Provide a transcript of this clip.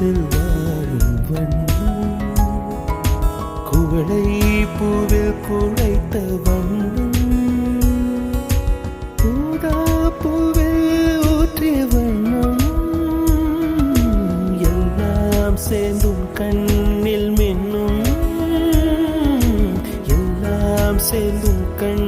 பூவில் வாழும் வண்ணம் குவளை பூவில் குழைத்த வண்ணம் பூதா பூவில் ஊற்றிய வண்ணம் எல்லாம் சேர்ந்தும் கண்ணில் மின்னும் எல்லாம் சேர்ந்தும் கண்